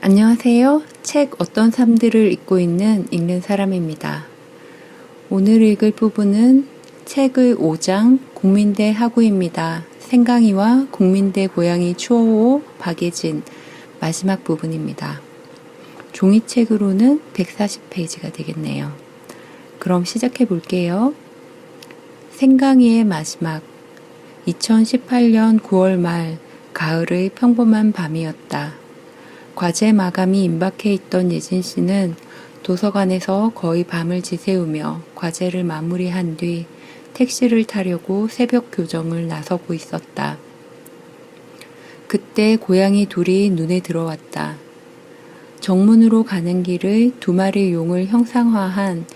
안녕하세요. 책 어떤 삶들을 읽고 있는 읽는 사람입니다. 오늘 읽을 부분은 책의 5장 국민대 하구입니다. 생강이와 국민대 고양이 추호호 박예진 마지막 부분입니다. 종이책으로는 140페이지가 되겠네요. 그럼 시작해 볼게요. 생강이의 마지막 2018년 9월 말 가을의 평범한 밤이었다. 과제 마감이 임박해 있던 예진 씨는 도서관에서 거의 밤을 지새우며 과제를 마무리한 뒤 택시를 타려고 새벽 교정을 나서고 있었다. 그때 고양이 둘이 눈에 들어왔다. 정문으로 가는 길의 두 마리 용을 형상화한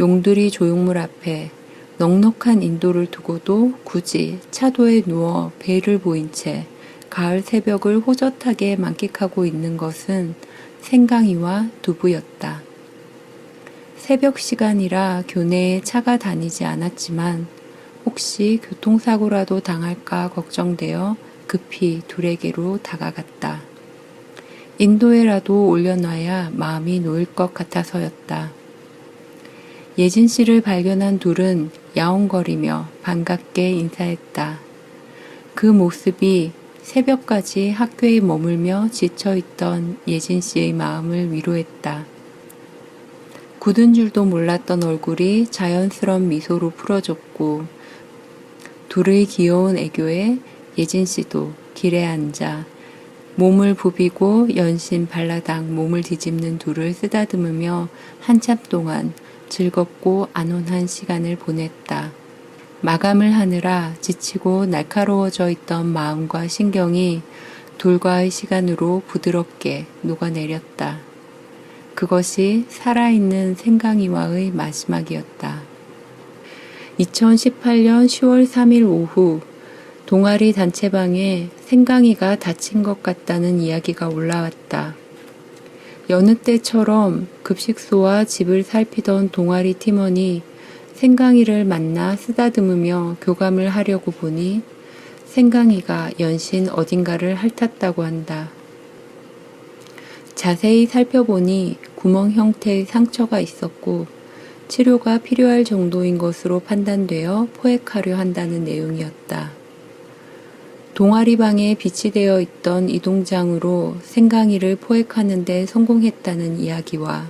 용두리 조형물 앞에 넉넉한 인도를 두고도 굳이 차도에 누워 배를 보인 채 가을 새벽을 호젓하게 만끽하고 있는 것은 생강이와 두부였다. 새벽 시간이라 교내에 차가 다니지 않았지만 혹시 교통사고라도 당할까 걱정되어 급히 둘에게로 다가갔다. 인도에라도 올려놔야 마음이 놓일 것 같아서였다. 예진 씨를 발견한 둘은 야옹거리며 반갑게 인사했다. 그 모습이 새벽까지 학교에 머물며 지쳐있던 예진 씨의 마음을 위로했다. 굳은 줄도 몰랐던 얼굴이 자연스러운 미소로 풀어졌고 둘의 귀여운 애교에 예진 씨도 길에 앉아 몸을 부비고 연신 발라당 몸을 뒤집는 둘을 쓰다듬으며 한참 동안 즐겁고 안온한 시간을 보냈다. 마감을 하느라 지치고 날카로워져 있던 마음과 신경이 둘과의 시간으로 부드럽게 녹아내렸다. 그것이 살아있는 생강이와의 마지막이었다. 2018년 10월 3일 오후 동아리 단체방에 생강이가 다친 것 같다는 이야기가 올라왔다. 여느 때처럼 급식소와 집을 살피던 동아리 팀원이 생강이를 만나 쓰다듬으며 교감을 하려고 보니 생강이가 연신 어딘가를 핥았다고 한다. 자세히 살펴보니 구멍 형태의 상처가 있었고 치료가 필요할 정도인 것으로 판단되어 포획하려 한다는 내용이었다. 동아리방에 비치되어 있던 이동장으로 생강이를 포획하는 데 성공했다는 이야기와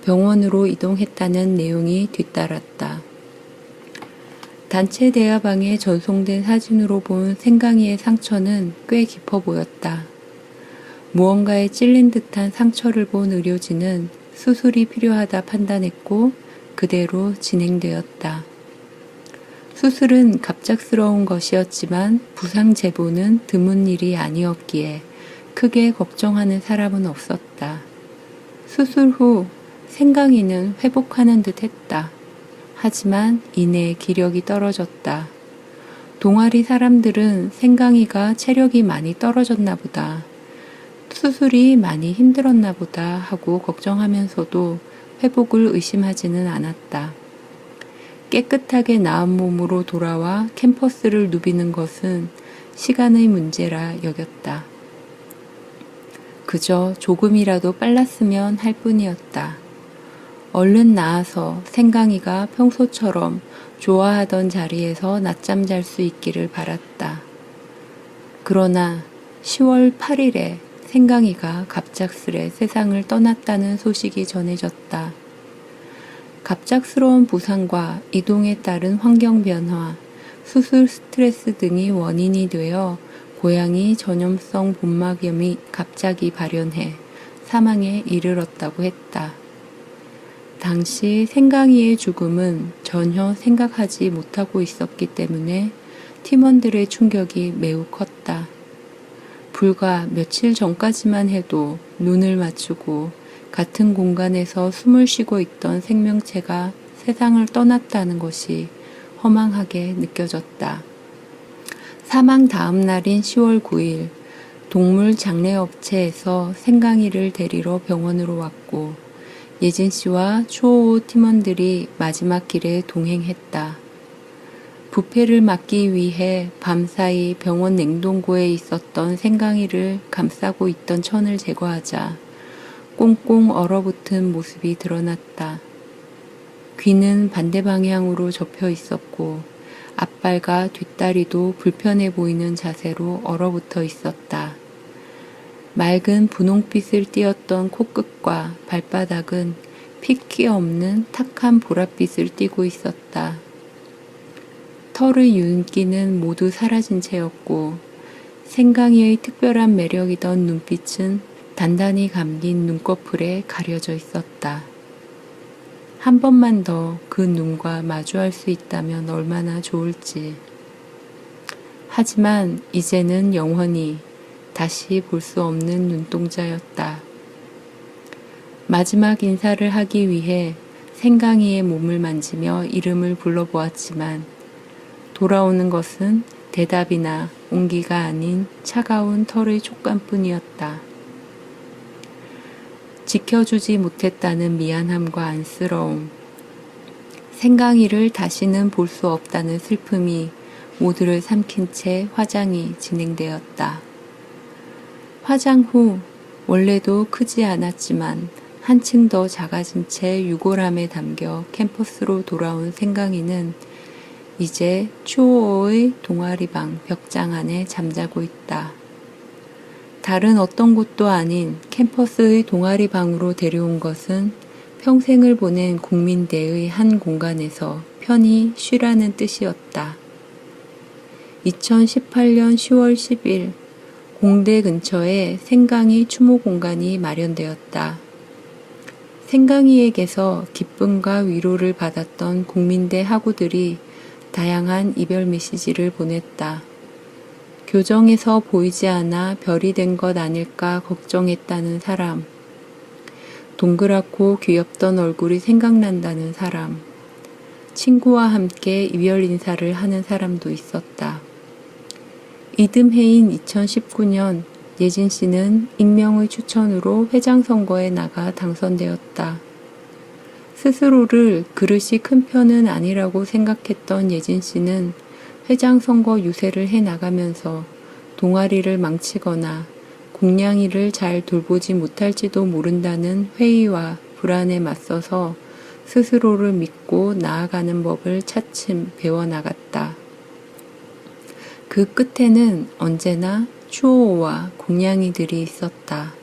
병원으로 이동했다는 내용이 뒤따랐다. 단체 대화방에 전송된 사진으로 본 생강이의 상처는 꽤 깊어 보였다. 무언가에 찔린 듯한 상처를 본 의료진은 수술이 필요하다 판단했고 그대로 진행되었다. 수술은 갑작스러운 것이었지만 부상 제보는 드문 일이 아니었기에 크게 걱정하는 사람은 없었다. 수술 후 생강이는 회복하는 듯 했다. 하지만 이내 기력이 떨어졌다. 동아리 사람들은 생강이가 체력이 많이 떨어졌나 보다. 수술이 많이 힘들었나 보다 하고 걱정하면서도 회복을 의심하지는 않았다. 깨끗하게 나은 몸으로 돌아와 캠퍼스를 누비는 것은 시간의 문제라 여겼다. 그저 조금이라도 빨랐으면 할 뿐이었다. 얼른 나아서 생강이가 평소처럼 좋아하던 자리에서 낮잠 잘 수 있기를 바랐다. 그러나 10월 8일에 생강이가 갑작스레 세상을 떠났다는 소식이 전해졌다. 갑작스러운 부상과 이동에 따른 환경 변화, 수술 스트레스 등이 원인이 되어 고양이 전염성 복막염이 갑자기 발현해 사망에 이르렀다고 했다. 당시 생강이의 죽음은 전혀 생각하지 못하고 있었기 때문에 팀원들의 충격이 매우 컸다. 불과 며칠 전까지만 해도 눈을 맞추고 같은 공간에서 숨을 쉬고 있던 생명체가 세상을 떠났다는 것이 허망하게 느껴졌다. 사망 다음 날인 10월 9일 동물 장례업체에서 생강이를 데리러 병원으로 왔고 예진 씨와 추호호 팀원들이 마지막 길에 동행했다. 부패를 막기 위해 밤사이 병원 냉동고에 있었던 생강이를 감싸고 있던 천을 제거하자 꽁꽁 얼어붙은 모습이 드러났다. 귀는 반대 방향으로 접혀 있었고 앞발과 뒷다리도 불편해 보이는 자세로 얼어붙어 있었다. 맑은 분홍빛을 띠었던 코끝과 발바닥은 핏기 없는 탁한 보랏빛을 띠고 있었다. 털의 윤기는 모두 사라진 채였고 생강이의 특별한 매력이던 눈빛은 단단히 감긴 눈꺼풀에 가려져 있었다. 한 번만 더 그 눈과 마주할 수 있다면 얼마나 좋을지. 하지만 이제는 영원히 다시 볼 수 없는 눈동자였다. 마지막 인사를 하기 위해 생강이의 몸을 만지며 이름을 불러보았지만 돌아오는 것은 대답이나 온기가 아닌 차가운 털의 촉감뿐이었다. 지켜주지 못했다는 미안함과 안쓰러움, 생강이를 다시는 볼 수 없다는 슬픔이 모두를 삼킨 채 화장이 진행되었다. 화장 후 원래도 크지 않았지만 한층 더 작아진 채 유골함에 담겨 캠퍼스로 돌아온 생강이는 이제 추오의 동아리방 벽장 안에 잠자고 있다. 다른 어떤 곳도 아닌 캠퍼스의 동아리방으로 데려온 것은 평생을 보낸 국민대의 한 공간에서 편히 쉬라는 뜻이었다. 2018년 10월 10일 공대 근처에 생강이 추모 공간이 마련되었다. 생강이에게서 기쁨과 위로를 받았던 국민대 학우들이 다양한 이별 메시지를 보냈다. 교정에서 보이지 않아 별이 된 것 아닐까 걱정했다는 사람, 동그랗고 귀엽던 얼굴이 생각난다는 사람, 친구와 함께 이별 인사를 하는 사람도 있었다. 이듬해인 2019년 예진 씨는 익명의 추천으로 회장 선거에 나가 당선되었다. 스스로를 그릇이 큰 편은 아니라고 생각했던 예진 씨는 회장 선거 유세를 해 나가면서 동아리를 망치거나 공냥이를 잘 돌보지 못할지도 모른다는 회의와 불안에 맞서서 스스로를 믿고 나아가는 법을 차츰 배워나갔다. 그 끝에는 언제나 추오와 공냥이들이 있었다.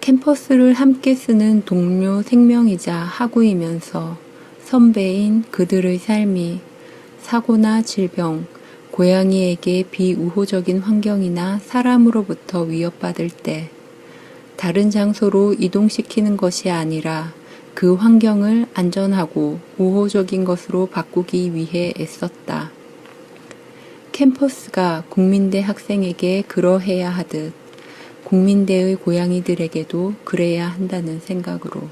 캠퍼스를 함께 쓰는 동료 생명이자 학우이면서 선배인 그들의 삶이 사고나 질병, 고양이에게 비우호적인 환경이나 사람으로부터 위협받을 때 다른 장소로 이동시키는 것이 아니라 그 환경을 안전하고 우호적인 것으로 바꾸기 위해 애썼다. 캠퍼스가 국민대 학생에게 그러해야 하듯 국민대의 고양이들에게도 그래야 한다는 생각으로.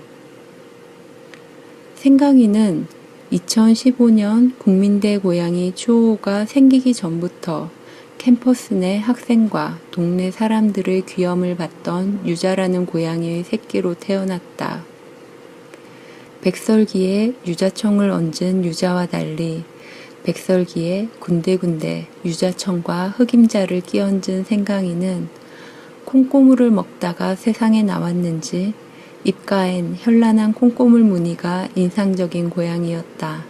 생강이는 2015년 국민대 고양이 추오가 생기기 전부터 캠퍼스 내 학생과 동네 사람들의 귀염을 받던 유자라는 고양이의 새끼로 태어났다. 백설기에 유자청을 얹은 유자와 달리 백설기에 군데군데 유자청과 흑임자를 끼얹은 생강이는 콩고물을 먹다가 세상에 나왔는지 입가엔 현란한 콩고물 무늬가 인상적인 고양이였다.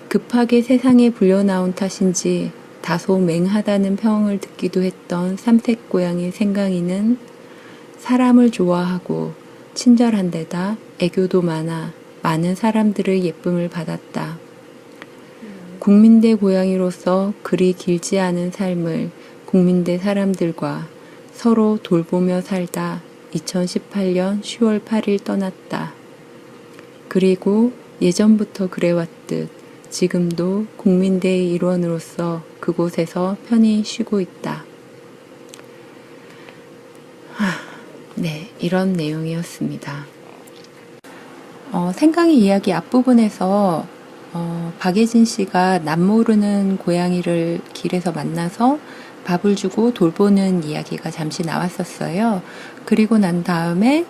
급하게 세상에 불려나온 탓인지 다소 맹하다는 평을 듣기도 했던 삼색 고양이 생강이는 사람을 좋아하고 친절한 데다 애교도 많아 많은 사람들의 예쁨을 받았다. 국민대 고양이로서 그리 길지 않은 삶을 국민대 사람들과 서로 돌보며 살다 2018년 10월 8일 떠났다. 그리고 예전부터 그래왔듯 지금도 국민대의 일원으로서 그곳에서 편히 쉬고 있다. 네, 이런 내용이었습니다. 생강이 이야기 앞부분에서 박예진 씨가 남모르는 고양이를 길에서 만나서 밥을 주고 돌보는 이야기가 잠시 나왔었어요. 그리고 난 다음에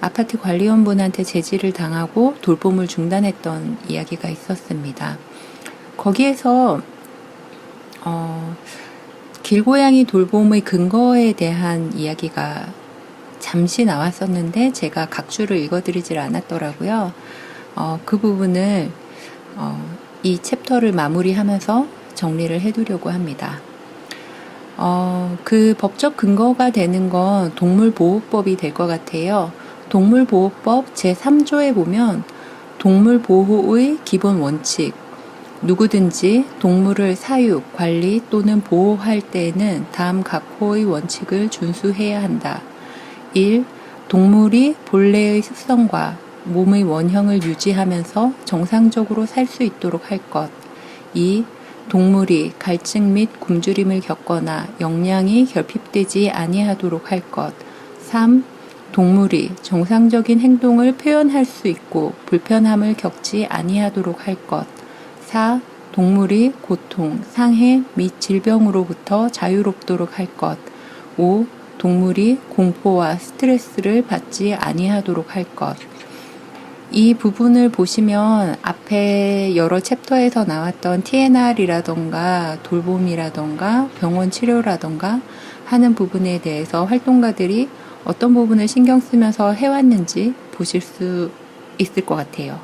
아파트 관리원분한테 제지를 당하고 돌봄을 중단했던 이야기가 있었습니다. 거기에서 길고양이 돌봄의 근거에 대한 이야기가 잠시 나왔었는데 제가 각주를 읽어드리질 않았더라고요. 그 부분을 이 챕터를 마무리하면서 정리를 해두려고 합니다. 그 법적 근거가 되는 건 동물보호법이 될 것 같아요. 동물보호법 제3조에 보면 동물보호의 기본 원칙, 누구든지 동물을 사육, 관리 또는 보호할 때에는 다음 각호의 원칙을 준수해야 한다. 1. 동물이 본래의 습성과 몸의 원형을 유지하면서 정상적으로 살 수 있도록 할 것. 2. 동물이 갈증 및 굶주림을 겪거나 영양이 결핍되지 아니하도록 할 것. 3. 동물이 정상적인 행동을 표현할 수 있고 불편함을 겪지 아니하도록 할 것. 4. 동물이 고통, 상해 및 질병으로부터 자유롭도록 할 것. 5. 동물이 공포와 스트레스를 받지 아니하도록 할 것. 이 부분을 보시면 앞에 여러 챕터에서 나왔던 TNR이라던가 돌봄이라던가 병원 치료라던가 하는 부분에 대해서 활동가들이 어떤 부분을 신경 쓰면서 해왔는지 보실 수 있을 것 같아요.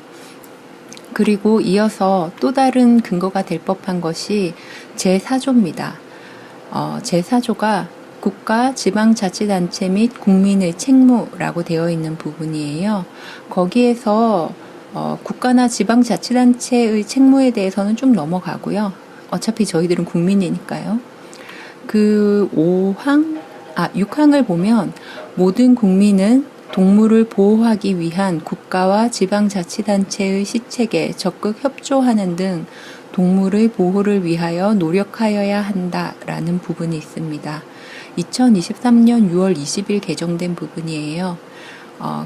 그리고 이어서 또 다른 근거가 될 법한 것이 제4조입니다. 제4조가 국가, 지방자치단체 및 국민의 책무라고 되어 있는 부분이에요. 거기에서 국가나 지방자치단체의 책무에 대해서는 좀 넘어가고요. 어차피 저희들은 국민이니까요. 그 6항을 보면 모든 국민은 동물을 보호하기 위한 국가와 지방자치단체의 시책에 적극 협조하는 등 동물의 보호를 위하여 노력하여야 한다라는 부분이 있습니다. 2023년 6월 20일 개정된 부분이에요.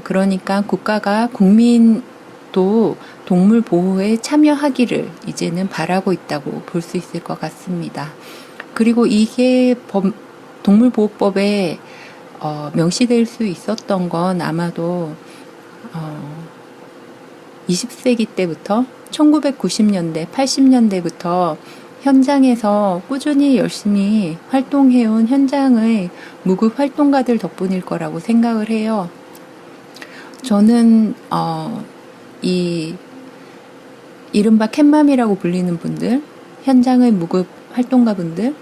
그러니까 국가가 국민도 동물 보호에 참여하기를 이제는 바라고 있다고 볼 수 있을 것 같습니다. 그리고 이게 동물보호법에 명시될 수 있었던 건 아마도 20세기 때부터 1990년대, 80년대부터 현장에서 꾸준히 열심히 활동해온 현장의 무급 활동가들 덕분일 거라고 생각을 해요. 저는 이 이른바 캣맘이라고 불리는 분들, 현장의 무급 활동가분들,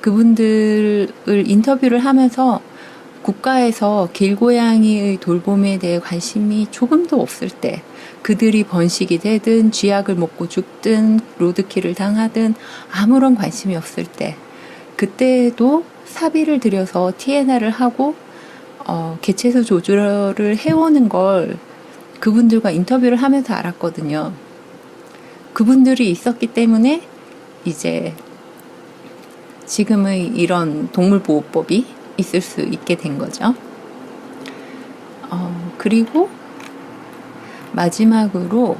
그분들을 인터뷰를 하면서 국가에서 길고양이의 돌봄에 대해 관심이 조금도 없을 때, 그들이 번식이 되든 쥐약을 먹고 죽든 로드킬을 당하든 아무런 관심이 없을 때, 그때도 사비를 들여서 TNR을 하고 개체수 조절을 해오는 걸 그분들과 인터뷰를 하면서 알았거든요. 그분들이 있었기 때문에 이제 지금의 이런 동물보호법이 있을 수 있게 된 거죠. 그리고 마지막으로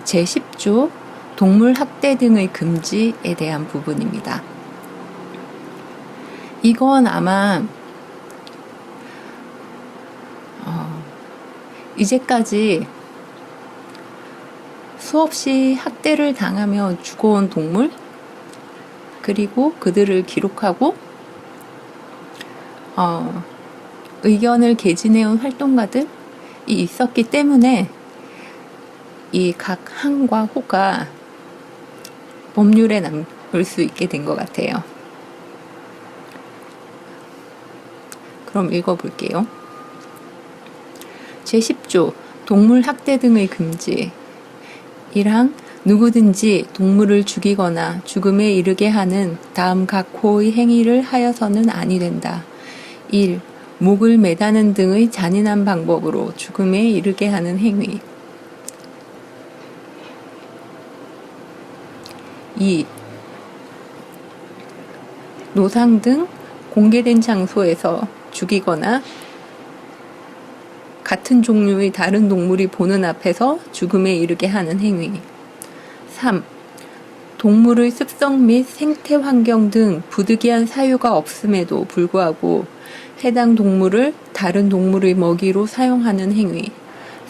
제10조 동물 학대 등의 금지에 대한 부분입니다. 이건 아마 이제까지 수없이 학대를 당하며 죽어온 동물, 그리고 그들을 기록하고 의견을 개진해온 활동가들이 있었기 때문에 이 각 항과 호가 법률에 남을 수 있게 된 것 같아요. 그럼 읽어볼게요. 제10조 동물 학대 등의 금지. 1항 누구든지 동물을 죽이거나 죽음에 이르게 하는 다음 각 호의 행위를 하여서는 아니 된다. 1. 목을 매다는 등의 잔인한 방법으로 죽음에 이르게 하는 행위. 2. 노상 등 공개된 장소에서 죽이거나 같은 종류의 다른 동물이 보는 앞에서 죽음에 이르게 하는 행위. 3. 동물의 습성 및 생태 환경 등 부득이한 사유가 없음에도 불구하고 해당 동물을 다른 동물의 먹이로 사용하는 행위.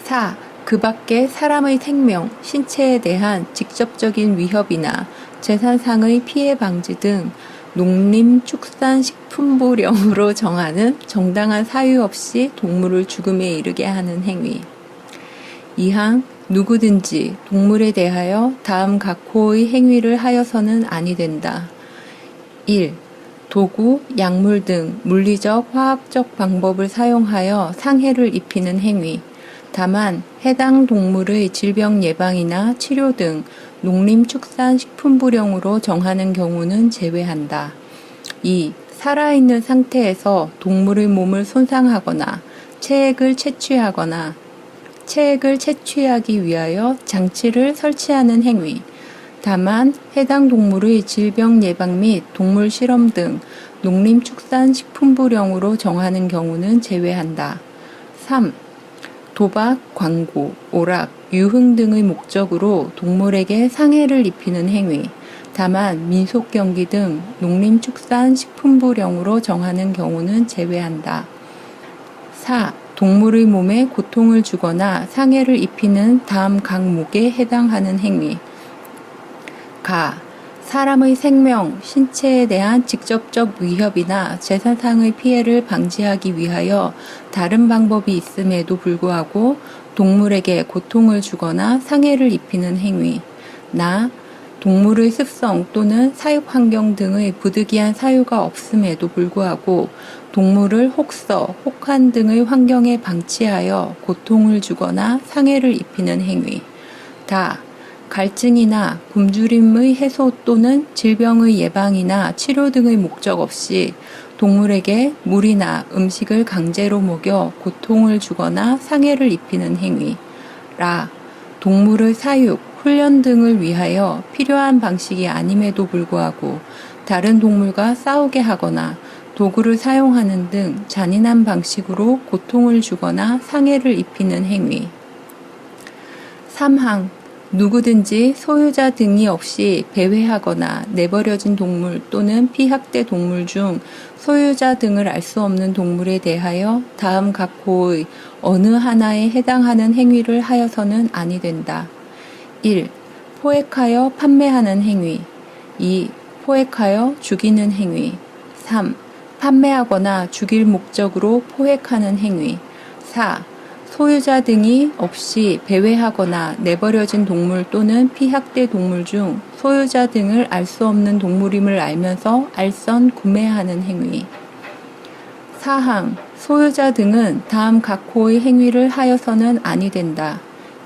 4. 그 밖에 사람의 생명, 신체에 대한 직접적인 위협이나 재산상의 피해 방지 등 농림축산식품부령으로 정하는 정당한 사유 없이 동물을 죽음에 이르게 하는 행위. 2항 누구든지 동물에 대하여 다음 각 호의 행위를 하여서는 아니 된다. 1. 도구, 약물 등 물리적, 화학적 방법을 사용하여 상해를 입히는 행위. 다만 해당 동물의 질병 예방이나 치료 등 농림축산식품부령으로 정하는 경우는 제외한다. 2. 살아있는 상태에서 동물의 몸을 손상하거나 체액을 채취하거나 체액을 채취하기 위하여 장치를 설치하는 행위. 다만 해당 동물의 질병 예방 및 동물 실험 등 농림축산식품부령으로 정하는 경우는 제외한다. 3. 도박, 광고, 오락, 유흥 등의 목적으로 동물에게 상해를 입히는 행위. 다만 민속 경기 등 농림축산식품부령으로 정하는 경우는 제외한다. 4. 동물의 몸에 고통을 주거나 상해를 입히는 다음 각목에 해당하는 행위. 가. 사람의 생명, 신체에 대한 직접적 위협이나 재산상의 피해를 방지하기 위하여 다른 방법이 있음에도 불구하고 동물에게 고통을 주거나 상해를 입히는 행위. 나. 동물의 습성 또는 사육 환경 등의 부득이한 사유가 없음에도 불구하고 동물을 혹서, 혹한 등의 환경에 방치하여 고통을 주거나 상해를 입히는 행위. 다. 갈증이나 굶주림의 해소 또는 질병의 예방이나 치료 등의 목적 없이 동물에게 물이나 음식을 강제로 먹여 고통을 주거나 상해를 입히는 행위. 라. 동물의 사육, 훈련 등을 위하여 필요한 방식이 아님에도 불구하고 다른 동물과 싸우게 하거나 도구를 사용하는 등 잔인한 방식으로 고통을 주거나 상해를 입히는 행위. 3항 누구든지 소유자 등이 없이 배회하거나 내버려진 동물 또는 피학대 동물 중 소유자 등을 알 수 없는 동물에 대하여 다음 각 호의 어느 하나에 해당하는 행위를 하여서는 아니 된다. 1. 포획하여 판매하는 행위. 2. 포획하여 죽이는 행위. 3. 판매하거나 죽일 목적으로 포획하는 행위. 4. 소유자 등이 없이 배회하거나 내버려진 동물 또는 피학대 동물 중 소유자 등을 알 수 없는 동물임을 알면서 알선 구매하는 행위. 4항 소유자 등은 다음 각 호의 행위를 하여서는 아니 된다.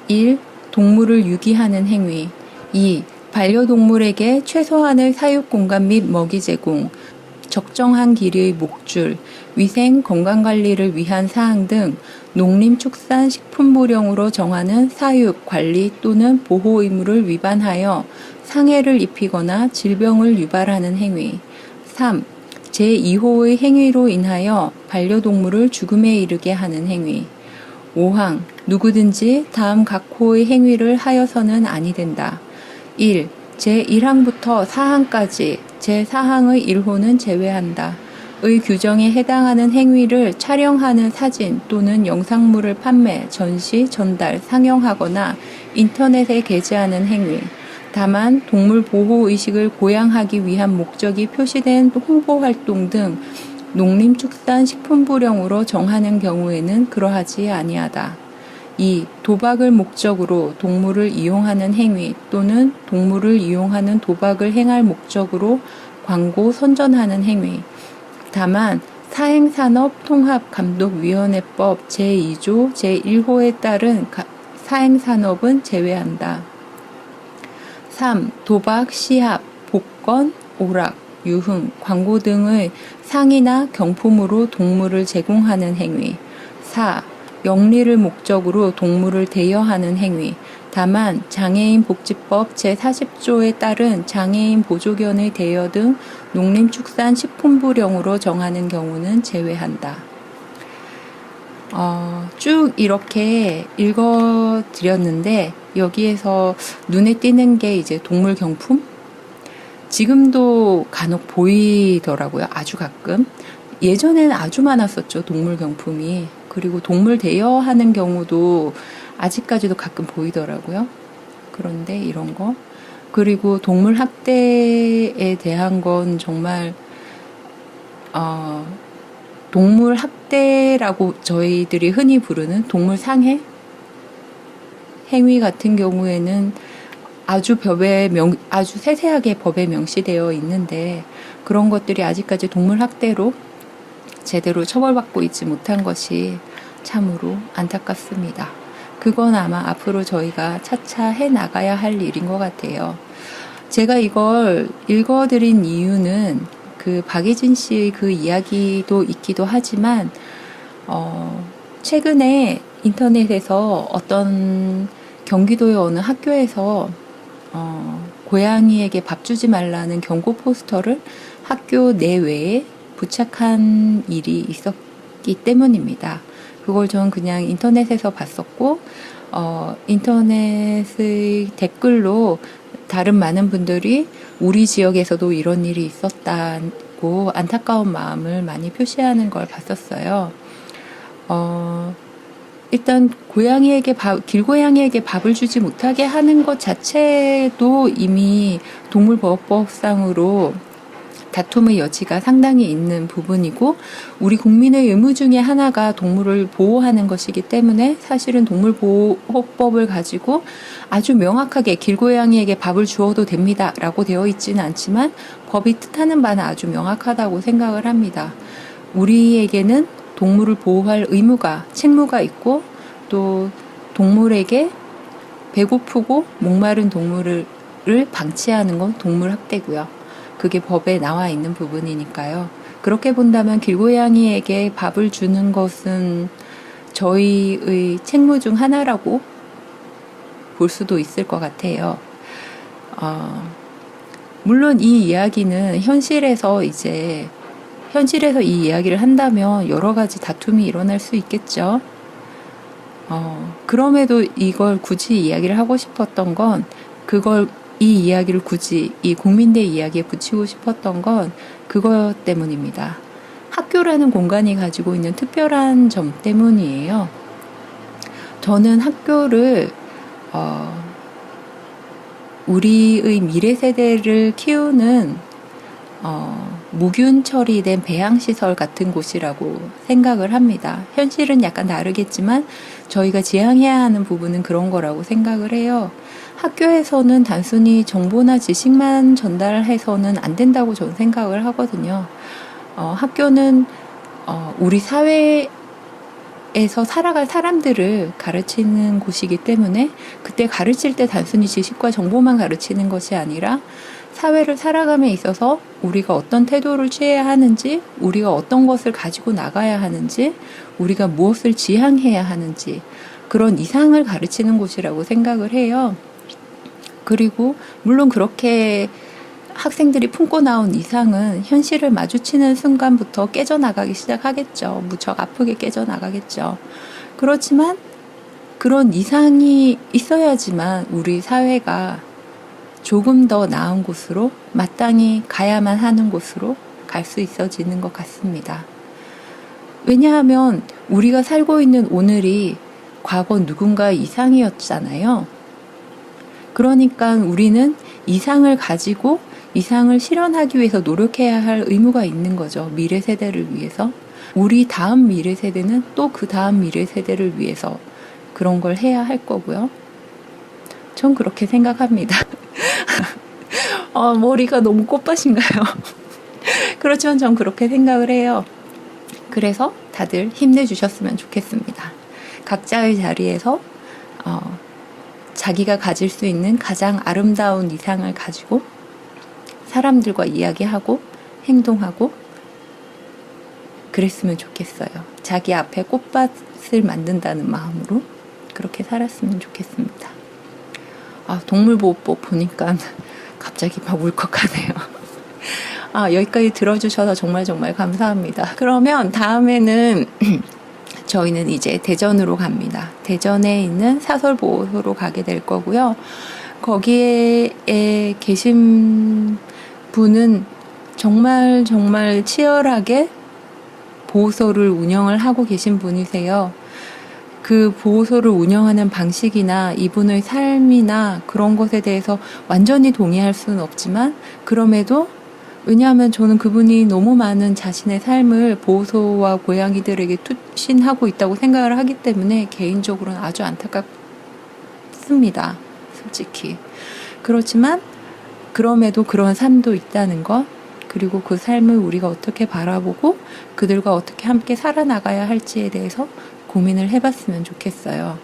1. 동물을 유기하는 행위. 2. 반려동물에게 최소한의 사육 공간 및 먹이 제공, 적정한 길이의 목줄, 위생 건강관리를 위한 사항 등 농림축산식품부령으로 정하는 사육, 관리 또는 보호 의무를 위반하여 상해를 입히거나 질병을 유발하는 행위. 3. 제2호의 행위로 인하여 반려동물을 죽음에 이르게 하는 행위. 5항 누구든지 다음 각 호의 행위를 하여서는 아니 된다. 1. 제1항부터 4항까지 제4항의 1호는 제외한다. 의 규정에 해당하는 행위를 촬영하는 사진 또는 영상물을 판매, 전시, 전달, 상영하거나 인터넷에 게재하는 행위. 다만 동물 보호 의식을 고양하기 위한 목적이 표시된 홍보 활동 등 농림축산식품부령으로 정하는 경우에는 그러하지 아니하다. 2. 도박을 목적으로 동물을 이용하는 행위 또는 동물을 이용하는 도박을 행할 목적으로 광고 선전하는 행위. 다만 사행산업통합감독위원회법 제2조 제1호에 따른 사행산업은 제외한다. 3. 도박, 시합, 복권, 오락, 유흥, 광고 등의 상이나 경품으로 동물을 제공하는 행위. 4. 영리를 목적으로 동물을 대여하는 행위. 다만 장애인 복지법 제40조에 따른 장애인 보조견의 대여 등 농림축산식품부령으로 정하는 경우는 제외한다. 쭉 이렇게 읽어드렸는데 여기에서 눈에 띄는 게 이제 동물 경품? 지금도 간혹 보이더라고요. 아주 가끔. 예전에는 아주 많았었죠. 동물 경품이. 그리고 동물 대여하는 경우도 아직까지도 가끔 보이더라고요. 그런데 이런 거. 그리고 동물 학대에 대한 건 정말 동물 학대라고 저희들이 흔히 부르는 동물 상해 행위 같은 경우에는 아주 세세하게 법에 명시되어 있는데 그런 것들이 아직까지 동물 학대로 제대로 처벌받고 있지 못한 것이 참으로 안타깝습니다. 그건 아마 앞으로 저희가 차차 해 나가야 할 일인 것 같아요. 제가 이걸 읽어드린 이유는 그 박예진 씨의 그 이야기도 있기도 하지만 최근에 인터넷에서 어떤 경기도의 어느 학교에서 고양이에게 밥 주지 말라는 경고 포스터를 학교 내외에 부착한 일이 있었기 때문입니다. 그걸 전 그냥 인터넷에서 봤었고 인터넷의 댓글로 다른 많은 분들이 우리 지역에서도 이런 일이 있었다고 안타까운 마음을 많이 표시하는 걸 봤었어요. 일단 길고양이에게 밥을 주지 못하게 하는 것 자체도 이미 동물보호법상으로 다툼의 여지가 상당히 있는 부분이고 우리 국민의 의무 중에 하나가 동물을 보호하는 것이기 때문에 사실은 동물보호법을 가지고 아주 명확하게 길고양이에게 밥을 주어도 됩니다 라고 되어 있지는 않지만 법이 뜻하는 바는 아주 명확하다고 생각을 합니다. 우리에게는 동물을 보호할 책무가 있고 또 동물에게 배고프고 목마른 동물을 방치하는 건 동물 학대고요. 그게 법에 나와 있는 부분이니까요. 그렇게 본다면 길고양이에게 밥을 주는 것은 저희의 책무 중 하나라고 볼 수도 있을 것 같아요. 물론 이 이야기는 현실에서 이 이야기를 한다면 여러 가지 다툼이 일어날 수 있겠죠. 그럼에도 이걸 굳이 이야기를 하고 싶었던 건 이 이야기를 굳이 이 국민대 이야기에 붙이고 싶었던 건 그것 때문입니다. 학교라는 공간이 가지고 있는 특별한 점 때문이에요. 저는 학교를 우리의 미래 세대를 키우는 무균 처리된 배양시설 같은 곳이라고 생각을 합니다. 현실은 약간 다르겠지만 저희가 지향해야 하는 부분은 그런 거라고 생각을 해요. 학교에서는 단순히 정보나 지식만 전달해서는 안 된다고 저는 생각을 하거든요. 학교는 우리 사회에서 살아갈 사람들을 가르치는 곳이기 때문에 그때 가르칠 때 단순히 지식과 정보만 가르치는 것이 아니라 사회를 살아감에 있어서 우리가 어떤 태도를 취해야 하는지, 우리가 어떤 것을 가지고 나가야 하는지, 우리가 무엇을 지향해야 하는지 그런 이상을 가르치는 곳이라고 생각을 해요. 그리고 물론 그렇게 학생들이 품고 나온 이상은 현실을 마주치는 순간부터 깨져나가기 시작하겠죠. 무척 아프게 깨져나가겠죠. 그렇지만 그런 이상이 있어야지만 우리 사회가 조금 더 나은 곳으로 마땅히 가야만 하는 곳으로 갈 수 있어지는 것 같습니다. 왜냐하면 우리가 살고 있는 오늘이 과거 누군가의 이상이었잖아요. 그러니까 우리는 이상을 가지고 이상을 실현하기 위해서 노력해야 할 의무가 있는 거죠. 미래 세대를 위해서. 우리 다음 미래 세대는 또 그 다음 미래 세대를 위해서 그런 걸 해야 할 거고요. 전 그렇게 생각합니다. 머리가 너무 꽃밭인가요? 그렇지만 전 그렇게 생각을 해요. 그래서 다들 힘내주셨으면 좋겠습니다. 각자의 자리에서 자기가 가질 수 있는 가장 아름다운 이상을 가지고 사람들과 이야기하고 행동하고 그랬으면 좋겠어요. 자기 앞에 꽃밭을 만든다는 마음으로 그렇게 살았으면 좋겠습니다. 동물보호법 보니까 갑자기 막 울컥하네요. 여기까지 들어주셔서 정말 감사합니다. 그러면 다음에는 저희는 이제 대전으로 갑니다. 대전에 있는 사설보호소로 가게 될 거고요. 거기에 계신 분은 정말 치열하게 보호소를 운영을 하고 계신 분이세요. 그 보호소를 운영하는 방식이나 이분의 삶이나 그런 것에 대해서 완전히 동의할 수는 없지만 그럼에도 왜냐하면 저는 그분이 너무 많은 자신의 삶을 보호소와 고양이들에게 투신하고 있다고 생각을 하기 때문에 개인적으로는 아주 안타깝습니다. 솔직히. 그렇지만 그럼에도 그런 삶도 있다는 것, 그리고 그 삶을 우리가 어떻게 바라보고 그들과 어떻게 함께 살아나가야 할지에 대해서 고민을 해봤으면 좋겠어요.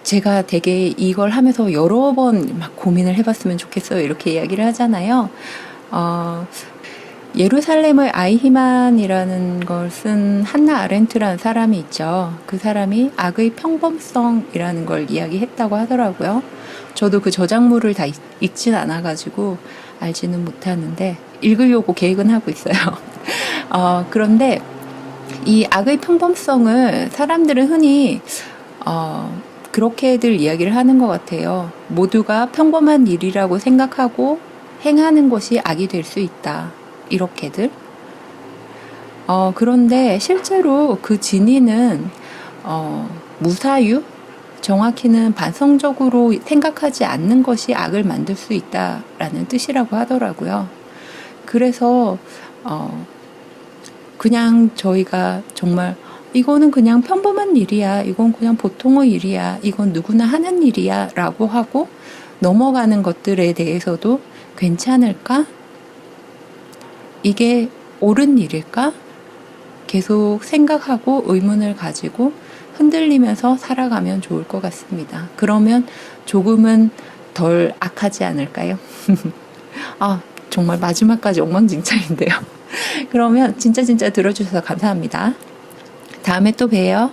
제가 되게 이걸 하면서 여러 번 막 고민을 해봤으면 좋겠어요. 이렇게 이야기를 하잖아요. 예루살렘의 아이히만이라는 걸 쓴 한나 아렌트라는 사람이 있죠. 그 사람이 악의 평범성이라는 걸 이야기했다고 하더라고요. 저도 그 저작물을 다 읽진 않아가지고 알지는 못하는데 읽으려고 계획은 하고 있어요. 그런데 이 악의 평범성을 사람들은 흔히 그렇게들 이야기를 하는 것 같아요. 모두가 평범한 일이라고 생각하고 행하는 것이 악이 될 수 있다. 이렇게들. 그런데 실제로 그 진위는 무사유? 정확히는 반성적으로 생각하지 않는 것이 악을 만들 수 있다라는 뜻이라고 하더라고요. 그래서 그냥 저희가 정말 이거는 그냥 평범한 일이야. 이건 그냥 보통의 일이야. 이건 누구나 하는 일이야. 라고 하고 넘어가는 것들에 대해서도 괜찮을까? 이게 옳은 일일까? 계속 생각하고 의문을 가지고 흔들리면서 살아가면 좋을 것 같습니다. 그러면 조금은 덜 악하지 않을까요? 정말 마지막까지 엉망진창인데요. 그러면 진짜 들어주셔서 감사합니다. 다음에 또 봬요.